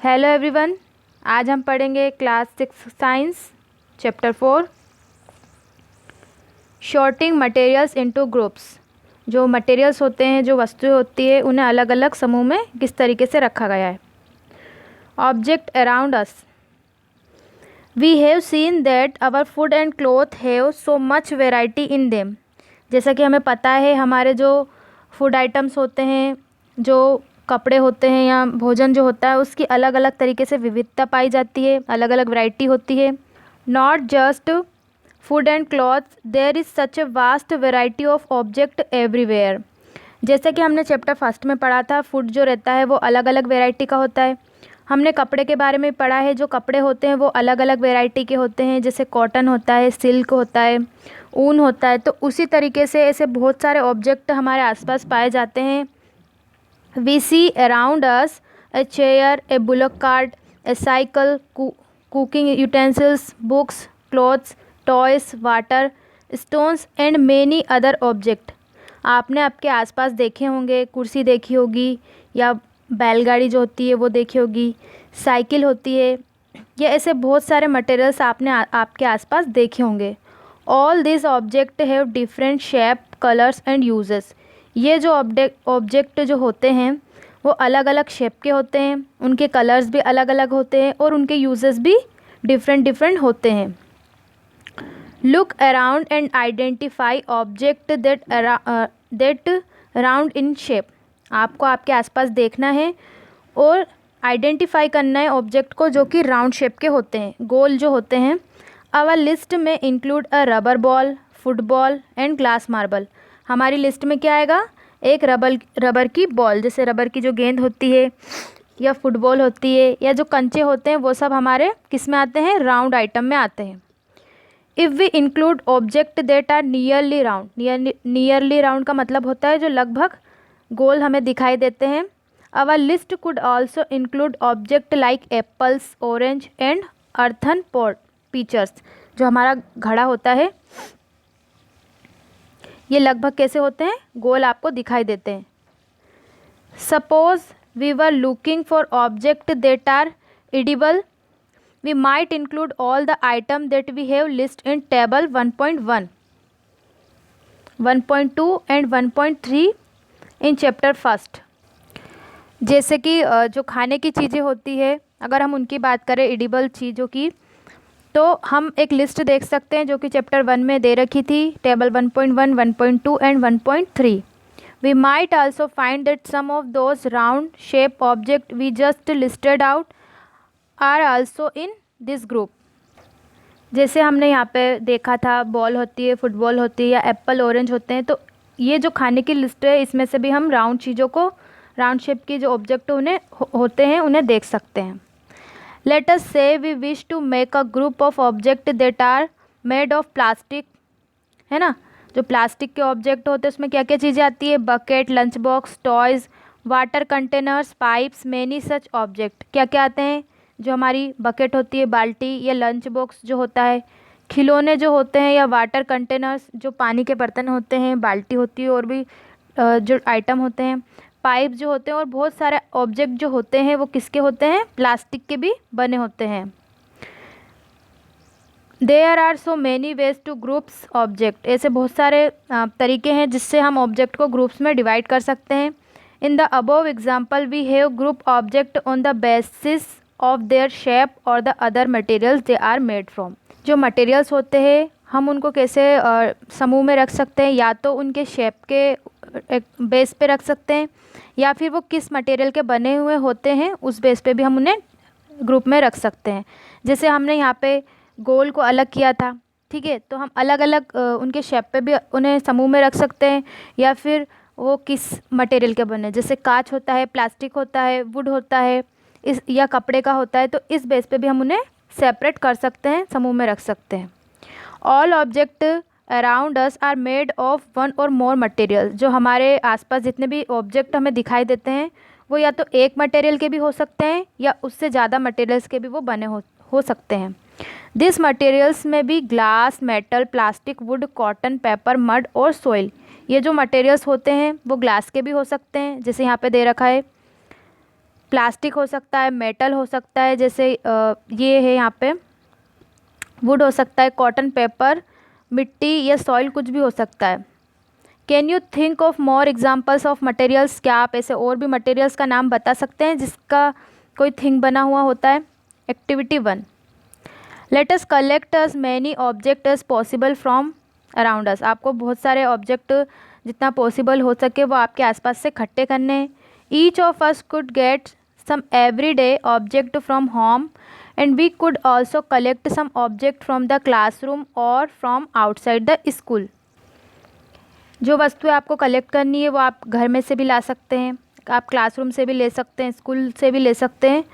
Hello everyone, आज हम पढ़ेंगे class 6 science chapter 4 sorting materials into groups. जो मटेरियल्स होते हैं, जो वस्तुएं होती है, उन्हें अलग अलग समूह में किस तरीके से रखा गया है। Object around us, we have seen that our food and cloth have so much variety in them. जैसा कि हमें पता है, हमारे जो फूड आइटम्स होते हैं, जो कपड़े होते हैं या भोजन जो होता है, उसकी अलग अलग तरीके से विविधता पाई जाती है, अलग अलग वैरायटी होती है। Not just food and cloth, there is such a vast variety of object everywhere. जैसे कि हमने चैप्टर फर्स्ट में पढ़ा था, फूड जो रहता है वो अलग अलग वेराइटी का होता है। हमने कपड़े के बारे में पढ़ा है, जो कपड़े होते हैं वो अलग अलग वेराइटी के होते हैं, जैसे कॉटन होता है, सिल्क होता है, ऊन होता है। तो उसी तरीके से ऐसे बहुत सारे ऑब्जेक्ट हमारे आसपास पाए जाते हैं। We see around us a chair, a bullock cart, a cycle, cooking utensils, books, clothes, toys, water, stones and many other objects. आपने आपके आसपास देखे होंगे, कुर्सी देखी होगी या बैलगाड़ी जो होती है वो देखी होगी, साइकिल होती है, या ऐसे बहुत सारे मटेरियल्स आपने आपके आसपास देखे होंगे। All this object have different shape, colours and uses. ये जो ऑब्जेक्ट जो होते हैं वो अलग अलग शेप के होते हैं, उनके कलर्स भी अलग अलग होते हैं और उनके यूजेस भी डिफरेंट होते हैं। Look around and identify object that round in shape. आपको आपके आसपास देखना है और आइडेंटिफाई करना है ऑब्जेक्ट को जो कि राउंड शेप के होते हैं, गोल जो होते हैं। आवर लिस्ट में include a rubber ball, football and glass marble. हमारी लिस्ट में क्या आएगा? एक रबर की बॉल, जैसे रबर की जो गेंद होती है, या फुटबॉल होती है, या जो कंचे होते हैं, वो सब हमारे किस में आते हैं? राउंड आइटम में आते हैं। If we include object that are nearly round, nearly round का मतलब होता है जो लगभग गोल हमें दिखाई देते हैं। Our list could also include object like apples, orange and earthen pot pitchers. जो हमारा घड़ा होता है, ये लगभग कैसे होते हैं? गोल आपको दिखाई देते हैं। Suppose we were looking for object that are edible, we might include all the item that we have list in table 1.1, 1.2 and 1.3 in chapter first. जैसे कि जो खाने की चीज़ें होती है, अगर हम उनकी बात करें एडिबल चीज़ों की, तो हम एक लिस्ट देख सकते हैं जो कि चैप्टर 1 में दे रखी थी, table 1.1, 1.2 and 1.3। We might also find that some of those round shape object we just listed out are also in this group. जैसे हमने यहाँ पे देखा था, बॉल होती है, फुटबॉल होती है, या एप्पल, ऑरेंज होते हैं। तो ये जो खाने की लिस्ट है, इसमें से भी हम राउंड चीज़ों को, राउंड शेप की जो ऑब्जेक्ट उन्हें होते हैं, उन्हें देख सकते हैं। Let us say we wish to make a group of objects that are made of plastic, है ना। जो प्लास्टिक के ऑब्जेक्ट होते हैं उसमें क्या क्या चीज़ें आती है? Bucket, lunch box, toys, water containers, pipes, many such object. क्या क्या आते हैं? जो हमारी बकेट होती है, बाल्टी, या लंच बॉक्स जो होता है, खिलौने जो होते हैं, या वाटर कंटेनर्स जो पानी के बर्तन होते हैं, बाल्टी होती है, और भी जो आइटम होते हैं, पाइप जो होते हैं, और बहुत सारे ऑब्जेक्ट जो होते हैं वो किसके होते हैं? प्लास्टिक के भी बने होते हैं। There are so many ways to groups object. ऐसे बहुत सारे तरीके हैं जिससे हम ऑब्जेक्ट को ग्रुप्स में डिवाइड कर सकते हैं। In the above example we have group object on the basis of their shape और the other materials they are made from. जो मटेरियल्स होते हैं हम उनको कैसे समूह में रख सकते हैं? या तो उनके शेप के एक बेस पे रख सकते हैं, या फिर वो किस मटेरियल के बने हुए होते हैं उस बेस पे भी हम उन्हें ग्रुप में रख सकते हैं। जैसे हमने यहाँ पे गोल को अलग किया था, ठीक है, तो हम अलग अलग उनके शेप पे भी उन्हें समूह में रख सकते हैं, या फिर वो किस मटेरियल के बने, जैसे कांच होता है, प्लास्टिक होता है, वुड होता है, इस या कपड़े का होता है, तो इस बेस पे भी हम उन्हें सेपरेट कर सकते हैं, समूह में रख सकते हैं। All object around us are made of one और मोर मटेरियल। जो हमारे आसपास जितने भी ऑब्जेक्ट हमें दिखाई देते हैं वो या तो एक मटेरियल के भी हो सकते हैं, या उससे ज़्यादा मटेरियल्स के भी वो बने हो सकते हैं। दिस मटेरियल्स में भी glass, metal, plastic, would, cotton, paper, mud और सोइल। ये जो मटेरियल्स होते हैं वो ग्लास के भी हो सकते हैं, जैसे यहाँ पे दे रखा है प्लास्टिक हो सकता है, मेटल हो सकता है, जैसे ये है यहाँ पे वुड हो सकता है, कॉटन, पेपर, मिट्टी या सॉइल, कुछ भी हो सकता है। Can you think of more examples of materials? क्या आप ऐसे और भी मटेरियल्स का नाम बता सकते हैं जिसका कोई थिंग बना हुआ होता है? Activity 1, let us collect as many object as possible from around us. आपको बहुत सारे ऑब्जेक्ट जितना पॉसिबल हो सके वो आपके आसपास से इकट्ठे करने हैं। Each of us could get some everyday object from home and we could also collect some object from the classroom और फ्रॉम आउटसाइड द स्कूल। जो वस्तुएं आपको कलेक्ट करनी है वो आप घर में से भी ला सकते हैं, आप क्लासरूम से भी ले सकते हैं, स्कूल से भी ले सकते हैं।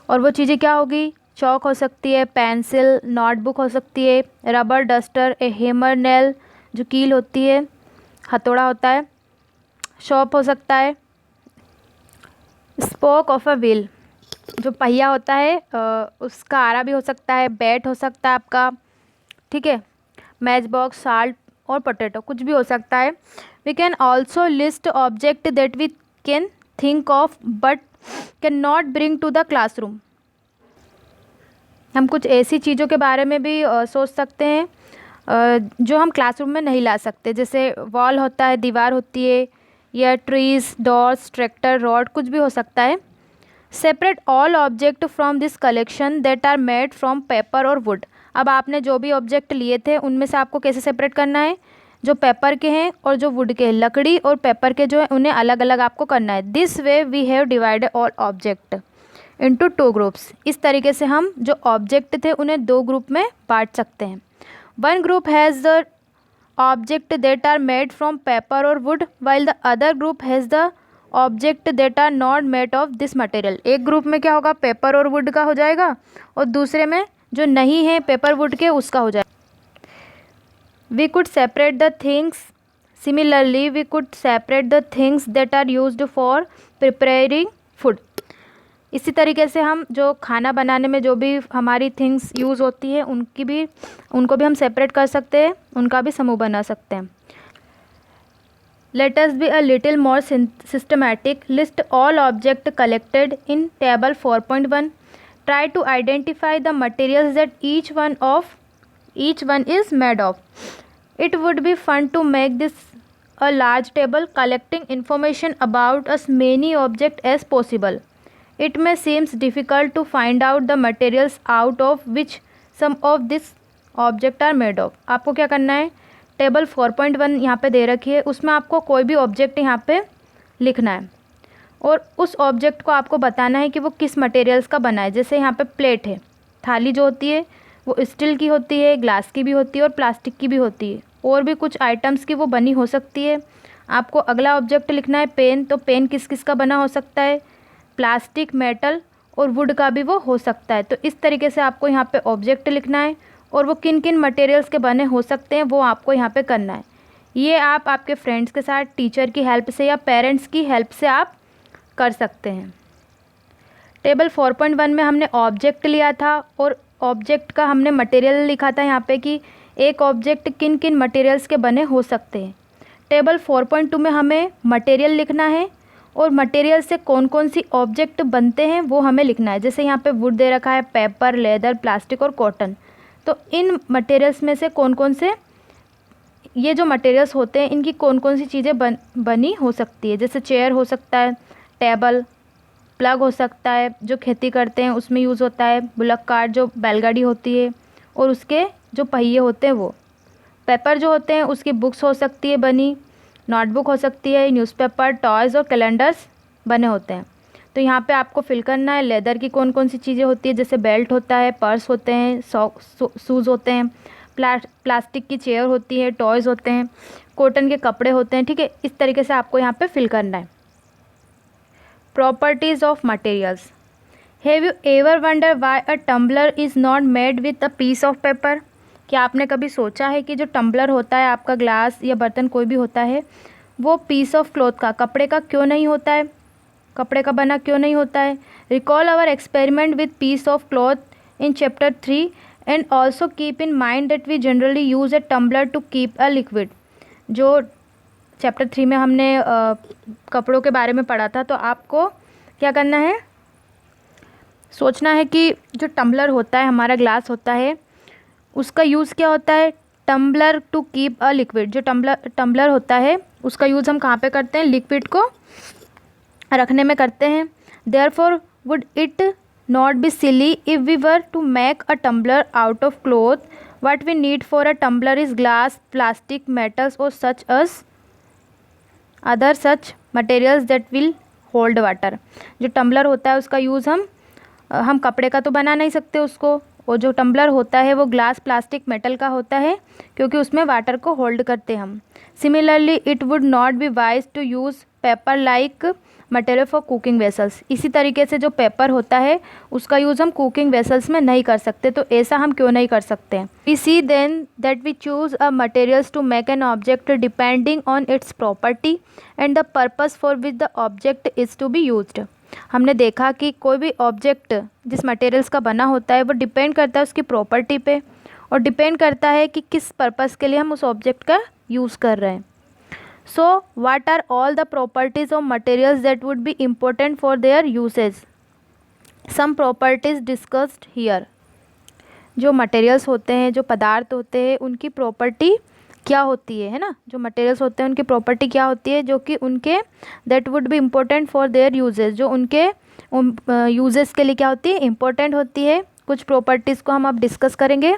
और वो चीज़ें क्या होगी? चौक हो सकती है, पेंसिल, नोटबुक हो सकती है, रबर डस्टर, ए हैमर, नेल जो कील होती है, हथौड़ा होता है, शॉप हो सकता है, स्पोक ऑफ अ व्हील जो पहिया होता है उसका आरा भी हो सकता है, बैट हो सकता है आपका, ठीक है, मैच बॉक्स, साल्ट और पोटैटो, कुछ भी हो सकता है। We can also list object that we can think of but can not bring to the classroom. हम कुछ ऐसी चीज़ों के बारे में भी सोच सकते हैं जो हम क्लासरूम में नहीं ला सकते, जैसे वॉल होता है, दीवार होती है, या ट्रीज, डोर्स, ट्रैक्टर, रॉड, कुछ भी हो सकता है। Separate all object from this collection that are made from paper और वुड। अब आपने जो भी ऑब्जेक्ट लिए थे उनमें से आपको कैसे सेपरेट करना है? जो पेपर के हैं और जो वुड के हैं, लकड़ी और पेपर के जो है उन्हें अलग अलग आपको करना है। This way we have divided all object into 2 groups. इस तरीके से हम जो ऑब्जेक्ट थे उन्हें 2 ग्रुप में बांट सकते हैं। 1 group has the object that are made from paper और wood while the other group has the object that are not made of this material. एक ग्रुप में क्या होगा? पेपर और वुड का हो जाएगा, और दूसरे में जो नहीं है पेपर वुड के उसका हो जाएगा। We could separate the things similarly we could separate the things that are used for preparing food. इसी तरीके से हम जो खाना बनाने में जो भी हमारी थिंग्स यूज़ होती है उनको भी हम सेपरेट कर सकते हैं, उनका भी समूह बना सकते हैं। Let us be a little more systematic, list all object collected in table 4.1, try to identify the materials that each one is made of. It would be fun to make this a large table collecting information about as many object as possible. It may seems difficult to find out the materials out of which some of this object are made of। आपको क्या करना है? Table 4.1 यहाँ पे दे रखी है, उसमें आपको कोई भी ऑब्जेक्ट यहाँ पे लिखना है और उस ऑब्जेक्ट को आपको बताना है कि वो किस मटेरियल्स का बना है। जैसे यहाँ पे प्लेट है, थाली जो होती है वो स्टील की होती है, ग्लास की भी होती है और प्लास्टिक की भी होती है, और भी कुछ आइटम्स की वो बनी हो सकती है। आपको अगला ऑब्जेक्ट लिखना है पेन, तो पेन किस किस का बना हो सकता है? प्लास्टिक, मेटल और वुड का भी वो हो सकता है। तो इस तरीके से आपको यहाँ पे ऑब्जेक्ट लिखना है और वो किन किन मटेरियल्स के बने हो सकते हैं वो आपको यहाँ पे करना है। ये आप आपके फ्रेंड्स के साथ, टीचर की हेल्प से या पेरेंट्स की हेल्प से आप कर सकते हैं। टेबल 4.1 में हमने ऑब्जेक्ट लिया था और ऑब्जेक्ट का हमने मटेरियल लिखा था यहाँ पे कि एक ऑब्जेक्ट किन किन मटेरियल्स के बने हो सकते हैं। टेबल 4.2 में हमें मटेरियल लिखना है और मटेरियल से कौन कौन सी ऑब्जेक्ट बनते हैं वो हमें लिखना है। जैसे यहाँ पे वुड दे रखा है, पेपर, लेदर, प्लास्टिक और कॉटन। तो इन मटेरियल्स में से कौन कौन से ये जो मटेरियल्स होते हैं इनकी कौन कौन सी चीज़ें बनी हो सकती है। जैसे चेयर हो सकता है, टेबल, प्लग हो सकता है जो खेती करते हैं उसमें यूज़ होता है, बुलक कार्ट जो बैलगाड़ी होती है और उसके जो पहिए होते हैं वो, पेपर जो होते हैं उसकी बुक्स हो सकती है बनी, नोटबुक हो सकती है, न्यूज़पेपर, टॉयज़ और कैलेंडर्स बने होते हैं। तो यहाँ पे आपको फिल करना है लेदर की कौन कौन सी चीज़ें होती है, जैसे बेल्ट होता है, पर्स होते हैं, शूज़ होते हैं, प्लास्टिक की चेयर होती है, टॉयज़ होते हैं, कॉटन के कपड़े होते हैं। ठीक है, इस तरीके से आपको यहाँ पे फिल करना है। Properties of materials. Have you ever wonder why a tumbler is not made with a piece of paper. क्या आपने कभी सोचा है कि जो टम्बलर होता है, आपका ग्लास या बर्तन कोई भी होता है, वो पीस ऑफ क्लॉथ का, कपड़े का क्यों नहीं होता है? कपड़े का बना क्यों नहीं होता है? Recall our experiment with piece of cloth in chapter 3 and also keep in mind that we generally use a tumbler to keep a liquid. जो चैप्टर 3 में हमने कपड़ों के बारे में पढ़ा था, तो आपको क्या करना है? सोचना है कि जो टम्बलर होता है, हमारा ग्लास होता है, उसका यूज़ क्या होता है? Tumbler to keep a liquid. जो टम्बलर होता है उसका यूज़ हम कहाँ पे करते हैं? लिक्विड को रखने में करते हैं। Therefore would it not be silly if we were to make a tumbler out of cloth? What we need for a tumbler is glass, plastic, metals और such as other such materials that will hold water. जो tumbler होता है उसका use हम कपड़े का तो बना नहीं सकते उसको, और जो टम्बलर होता है वो ग्लास, प्लास्टिक, मेटल का होता है, क्योंकि उसमें वाटर को होल्ड करते हम। Similarly it would not be wise to use paper like material for cooking vessels. इसी तरीके से जो पेपर होता है उसका यूज़ हम कुकिंग वेसल्स में नहीं कर सकते, तो ऐसा हम क्यों नहीं कर सकते? We see then that we choose a materials to make an object depending on its property and the purpose for which the object is to be used. हमने देखा कि कोई भी ऑब्जेक्ट जिस मटेरियल्स का बना होता है वो डिपेंड करता है उसकी प्रॉपर्टी पे, और डिपेंड करता है कि किस पर्पस के लिए हम उस ऑब्जेक्ट का यूज़ कर रहे हैं। So what are all the properties of materials that would be important for their usage? Some properties discussed here. जो मटेरियल्स होते हैं, जो पदार्थ होते हैं, उनकी प्रॉपर्टी क्या होती है ना? जो मटेरियल्स होते हैं उनकी प्रॉपर्टी क्या होती है, जो कि उनके that would be important for there uses, जो उनके यूजेस के लिए क्या होती है? इम्पोर्टेंट होती है। कुछ प्रॉपर्टीज़ को हम अब डिस्कस करेंगे।